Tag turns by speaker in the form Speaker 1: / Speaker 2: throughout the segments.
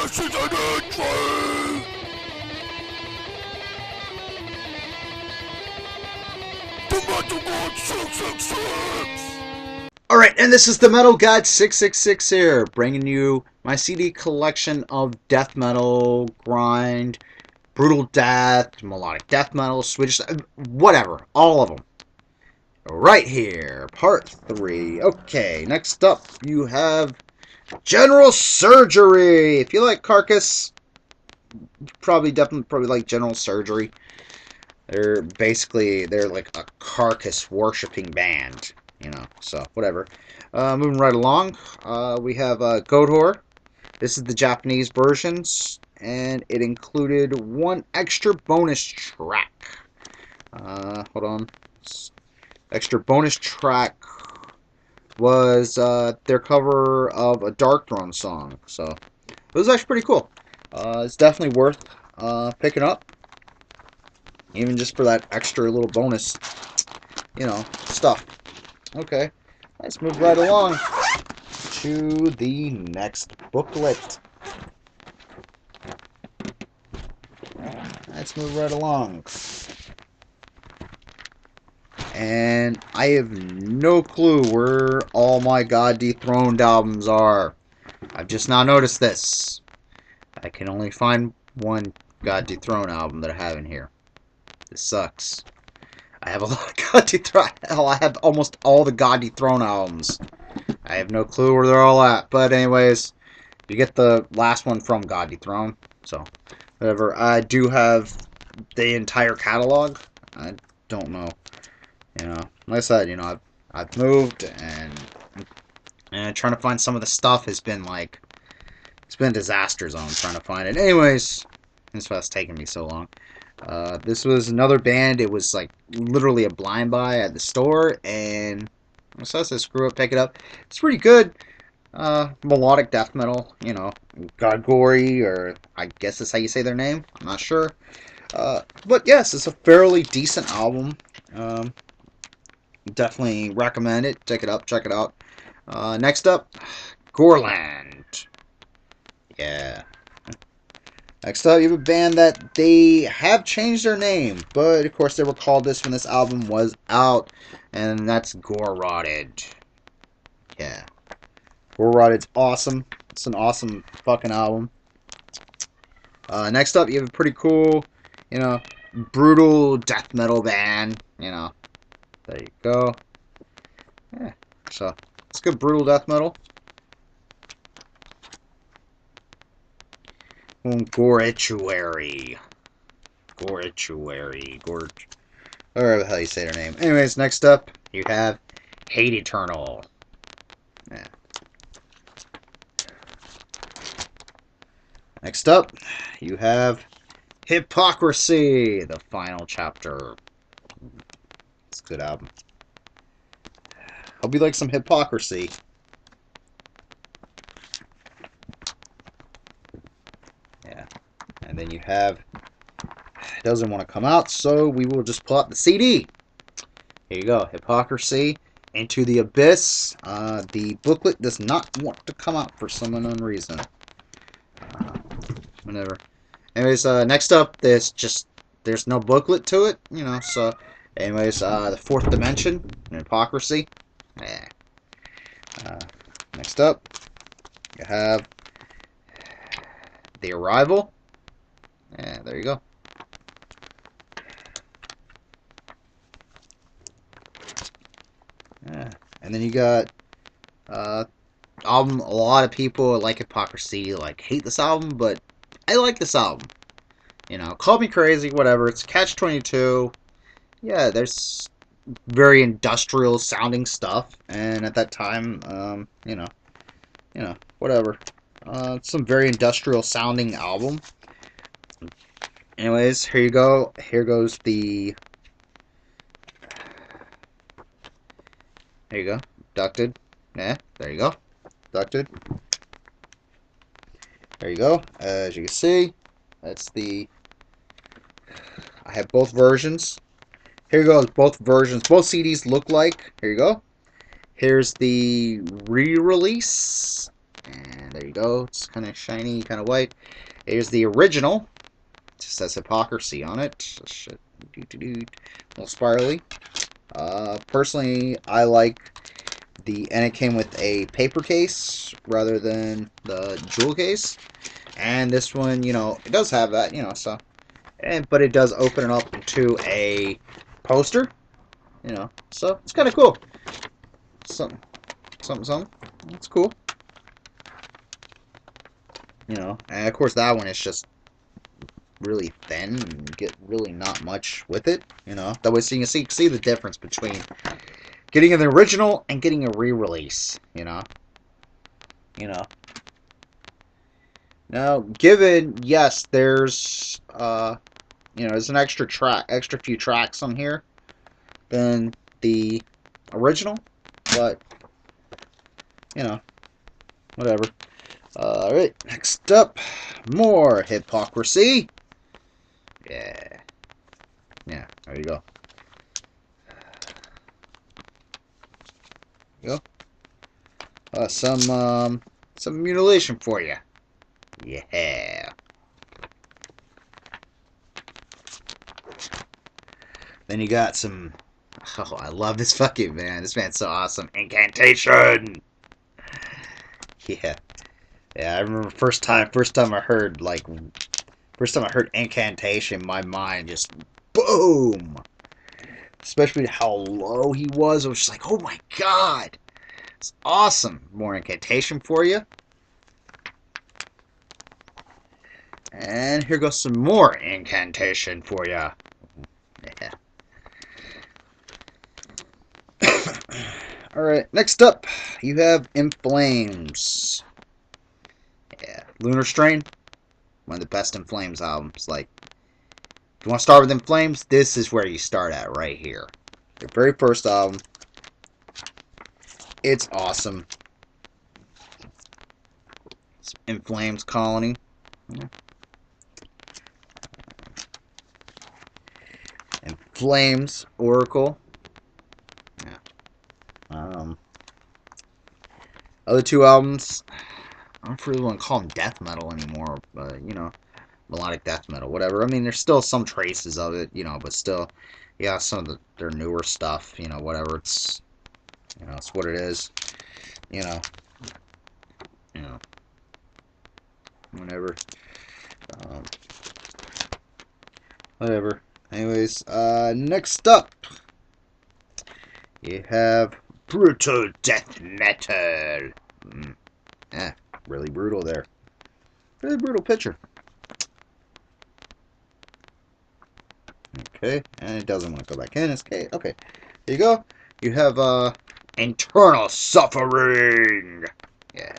Speaker 1: This is an entry! Themetalgod666!
Speaker 2: Alright, and this is the Themetalgod666 here, bringing you my CD collection of death metal, grind, brutal death, melodic death metal, Swedish, whatever, all of them. Right here, part 3. Okay, next up you have General Surgery. If you like Carcass, definitely like General Surgery. They're like a Carcass worshipping band, you know, so whatever. Moving right along, we have Godhor. This is the Japanese versions, and it included one extra bonus track. Hold on. Extra bonus track was their cover of a Dark Throne song, so it was actually pretty cool. It's definitely worth picking up, even just for that extra little bonus, you know, stuff. Okay, let's move right along to the next booklet. Let's move right along. And I have no clue where all my God Dethroned albums are. I've just now noticed this. I can only find one God Dethroned album that I have in here. This sucks. I have a lot of God Dethroned. Hell, I have almost all the God Dethroned albums. I have no clue where they're all at. But anyways, you get the last one from God Dethroned. So, whatever. I do have the entire catalog. I don't know. You know, like I said, you know, I've moved and trying to find some of the stuff has been like, it's been a disaster zone trying to find it. Anyways, that's why it's taking me so long. This was another band. It was like literally a blind buy at the store, and so I said, screw it, pick it up. It's pretty good. Melodic death metal, you know, Gargory, or I guess that's how you say their name. I'm not sure. But yes, it's a fairly decent album. Definitely recommend it. Check it out. Next up, Gorland. Yeah. Next up, you have a band that they have changed their name, but of course they were called this when this album was out, and that's Gore Rotted. Yeah. Gore Rotted's awesome. It's an awesome fucking album. Next up, you have a pretty cool, you know, brutal death metal band, you know. There you go. Yeah, so it's good brutal death metal. Gorituary. Whatever the hell you say their name. Anyways, next up you have Hate Eternal. Yeah. Next up you have Hypocrisy, the final chapter. It's a good album. Hope you like some Hypocrisy. Yeah. And then you have, it doesn't want to come out, so we will just pull out the CD. Here you go. Hypocrisy, Into the Abyss. The booklet does not want to come out for some unknown reason. Whatever. Anyways, next up, there's no booklet to it, you know, so anyways, the Fourth Dimension, Hypocrisy. Yeah. Next up, you have The Arrival. Yeah, there you go. Yeah. And then you got album. A lot of people like Hypocrisy, like hate this album, but I like this album. You know, call me crazy, whatever. It's Catch-22. Yeah, there's very industrial sounding stuff, and at that time, you know, whatever. Some very industrial sounding album. Anyways, here you go. Here goes the. There you go. Abducted. Yeah, there you go. Abducted. There you go. As you can see, that's the. I have both versions. Here you go, both versions. Both CDs look like. Here you go. Here's the re-release. And there you go. It's kind of shiny, kind of white. Here's the original. It just says Hypocrisy on it. Shit. A little spirally. Personally, I like and it came with a paper case rather than the jewel case. And this one, you know, it does have that, you know, so. But it does open it up into a poster, you know, so it's kind of cool. Something. It's cool. You know, and of course that one is just really thin and get really not much with it, you know. That way, so you can see the difference between getting an original and getting a re-release, you know. Now, given, yes, there's, you know, there's an extra few tracks on here than the original, but, you know, whatever. Alright, next up, more Hypocrisy. Yeah, there you go. There you go. Some mutilation for you. Yeah. Then you got some. Oh, I love this fucking man. This man's so awesome. Incantation. Yeah. Yeah, I remember first time I heard Incantation, my mind just boom. Especially how low he was. I was just like, oh my god. It's awesome. More Incantation for you. And here goes some more Incantation for you. Yeah. Alright, next up, you have In Flames. Yeah, Lunar Strain, one of the best In Flames albums. Like, if you want to start with In Flames, this is where you start at, right here. Their very first album. It's awesome. It's In Flames Colony. Yeah. In Flames Oracle. Yeah. Other two albums, I don't really want to call them death metal anymore, but, you know, melodic death metal, whatever. I mean, there's still some traces of it, you know, but still, yeah, some of their newer stuff, you know, whatever. It's, you know, it's what it is, you know, whatever. Whatever. Anyways, next up, you have brutal death metal. Yeah, really brutal there. Really brutal picture. Okay, and it doesn't want to go back in. It's okay. Okay, there you go. You have internal suffering. Yeah.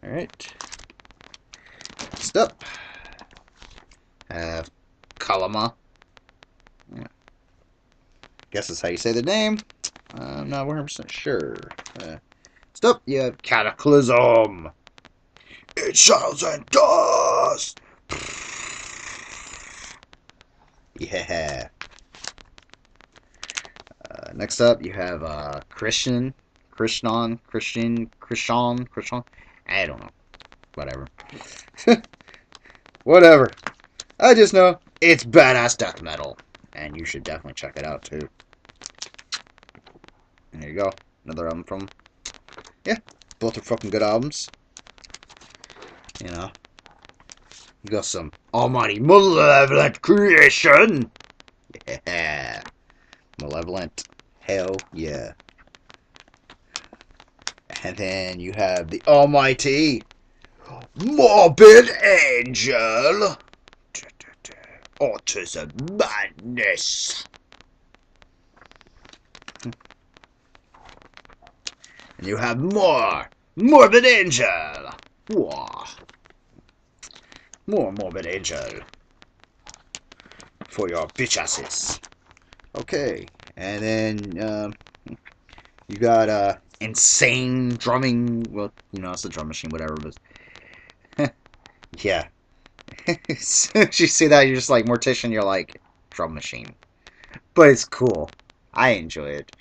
Speaker 2: All right. Next up, have Kalama. Yeah. Guess that's how you say the name. I'm not 100% sure. Next up, you have Cataclysm. It shadows and dust. Yeah. Next up, you have Christian. I don't know. Whatever. Whatever. I just know it's badass death metal, and you should definitely check it out too. And there you go. Another album from. Yeah, both are fucking good albums. You know. You got some almighty malevolent creation. Yeah. Malevolent. Hell yeah. And then you have the almighty Morbid Angel. Autism Madness. And you have more Morbid Angel. Whoa. More Morbid Angel. For your bitch asses. Okay. And then you got insane drumming. Well, you know, it's a drum machine, whatever, but yeah. As soon as you see that, you're just like, Mortician, you're like, drum machine. But it's cool. I enjoy it.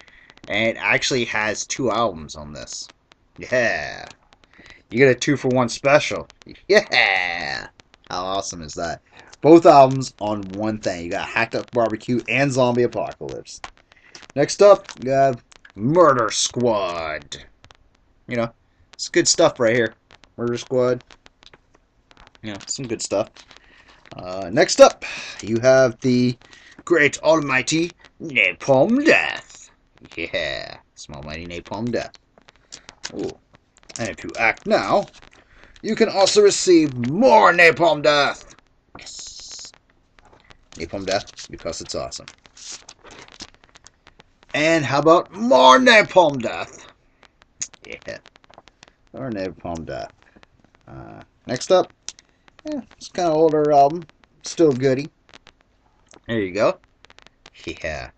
Speaker 2: And it actually has 2 albums on this. Yeah. You get a 2-for-1 special. Yeah. How awesome is that? Both albums on one thing. You got Hacked Up Barbecue and Zombie Apocalypse. Next up, you have Murder Squad. You know, it's good stuff right here. Murder Squad. You know, some good stuff. Next up, you have the Great Almighty Napalm Death. Yeah, small mighty Napalm Death. Ooh. And if you act now, you can also receive more Napalm Death. Yes. Napalm Death, because it's awesome. And how about more Napalm Death? Yeah, more Napalm Death. Next up, it's kind of older album, still goodie. There you go. Yeah.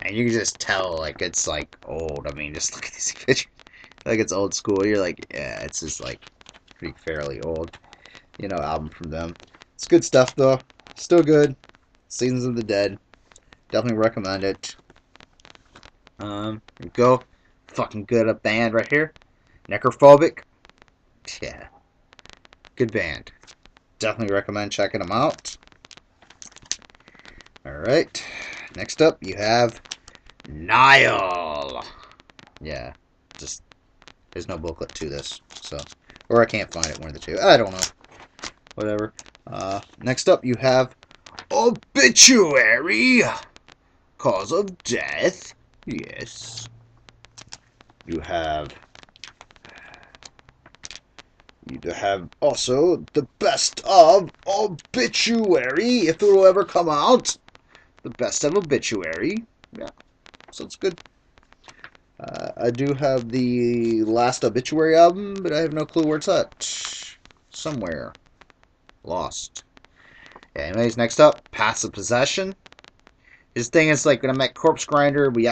Speaker 2: And you can just tell, like, it's, like, old. I mean, just look at these pictures. Like, it's old school. You're like, yeah, it's just, like, pretty fairly old, you know, album from them. It's good stuff, though. Still good. Seasons of the Dead. Definitely recommend it. There you go. Fucking good band right here. Necrophobic. Yeah. Good band. Definitely recommend checking them out. Alright. Next up, you have Nile. Yeah. Just, there's no booklet to this. So, or I can't find it, one of the two. I don't know. Whatever. Next up, you have Obituary. Cause of Death. Yes. You have also the best of Obituary, if it will ever come out. The best of Obituary. Yeah, so it's good. I do have the last Obituary album, but I have no clue where it's at. Somewhere. Lost. Yeah, anyways, next up, Passive Possession. His thing is, like, when I met Corpse Grinder, we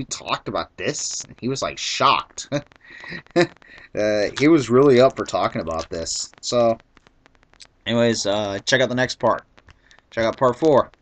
Speaker 2: talked about this, and he was, like, shocked. He was really up for talking about this. So, anyways, check out the next part. Check out part 4.